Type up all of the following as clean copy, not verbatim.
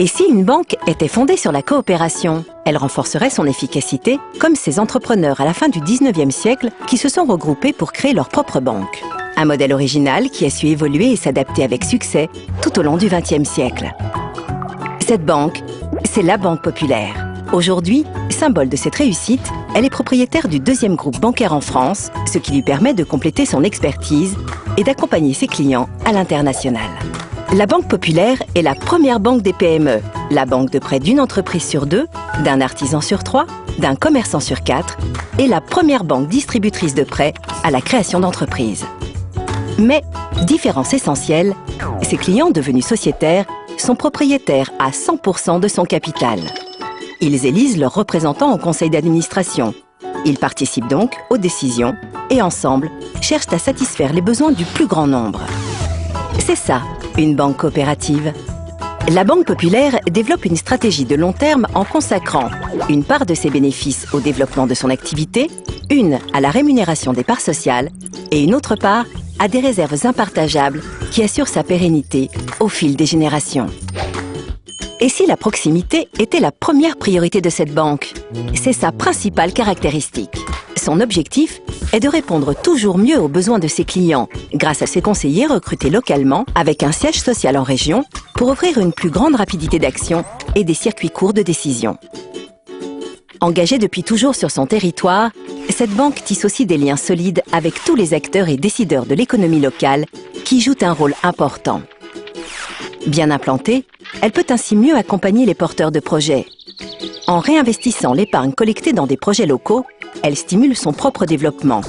Et si une banque était fondée sur la coopération? Elle renforcerait son efficacité, comme ces entrepreneurs à la fin du 19e siècle qui se sont regroupés pour créer leur propre banque. Un modèle original qui a su évoluer et s'adapter avec succès tout au long du 20e siècle. Cette banque, c'est la Banque Populaire. Aujourd'hui, symbole de cette réussite, elle est propriétaire du deuxième groupe bancaire en France, ce qui lui permet de compléter son expertise et d'accompagner ses clients à l'international. La Banque Populaire est la première banque des PME, la banque de près d'une entreprise sur 2, d'un artisan sur 3, d'un commerçant sur 4 et la première banque distributrice de prêts à la création d'entreprises. Mais, différence essentielle, ses clients devenus sociétaires sont propriétaires à 100% de son capital. Ils élisent leurs représentants au conseil d'administration. Ils participent donc aux décisions et ensemble cherchent à satisfaire les besoins du plus grand nombre. C'est ça, une banque coopérative. La Banque Populaire développe une stratégie de long terme en consacrant une part de ses bénéfices au développement de son activité, une à la rémunération des parts sociales et une autre part à des réserves impartageables qui assurent sa pérennité au fil des générations. Et si la proximité était la première priorité de cette banque? C'est sa principale caractéristique. Son objectif est de répondre toujours mieux aux besoins de ses clients grâce à ses conseillers recrutés localement avec un siège social en région pour offrir une plus grande rapidité d'action et des circuits courts de décision. Engagée depuis toujours sur son territoire, cette banque tisse aussi des liens solides avec tous les acteurs et décideurs de l'économie locale qui jouent un rôle important. Bien implantée, elle peut ainsi mieux accompagner les porteurs de projets. En réinvestissant l'épargne collectée dans des projets locaux, elle stimule son propre développement.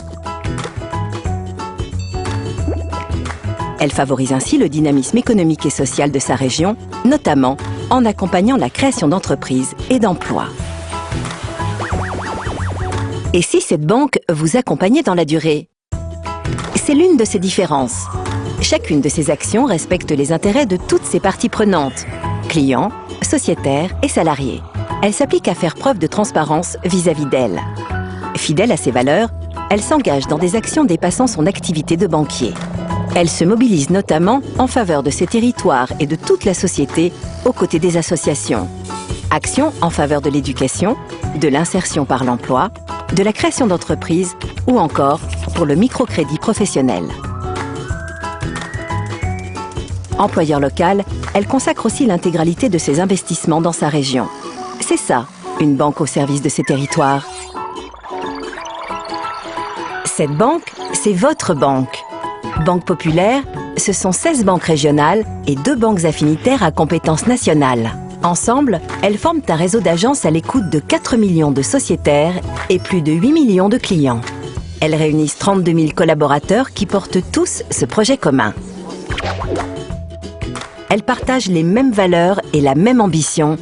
Elle favorise ainsi le dynamisme économique et social de sa région, notamment en accompagnant la création d'entreprises et d'emplois. Et si cette banque vous accompagnait dans la durée? C'est l'une de ses différences. Chacune de ses actions respecte les intérêts de toutes ses parties prenantes, clients, sociétaires et salariés. Elle s'applique à faire preuve de transparence vis-à-vis d'elle. Fidèle à ses valeurs, elle s'engage dans des actions dépassant son activité de banquier. Elle se mobilise notamment en faveur de ses territoires et de toute la société aux côtés des associations. Actions en faveur de l'éducation, de l'insertion par l'emploi, de la création d'entreprises ou encore pour le microcrédit professionnel. Employeur local, elle consacre aussi l'intégralité de ses investissements dans sa région. C'est ça, une banque au service de ses territoires. Cette banque, c'est votre banque. Banque Populaire, ce sont 16 banques régionales et 2 banques affinitaires à compétence nationale. Ensemble, elles forment un réseau d'agences à l'écoute de 4 millions de sociétaires et plus de 8 millions de clients. Elles réunissent 32 000 collaborateurs qui portent tous ce projet commun. Elles partagent les mêmes valeurs et la même ambition,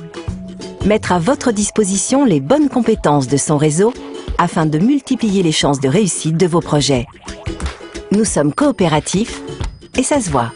mettre à votre disposition les bonnes compétences de son réseau afin de multiplier les chances de réussite de vos projets. Nous sommes coopératifs et ça se voit.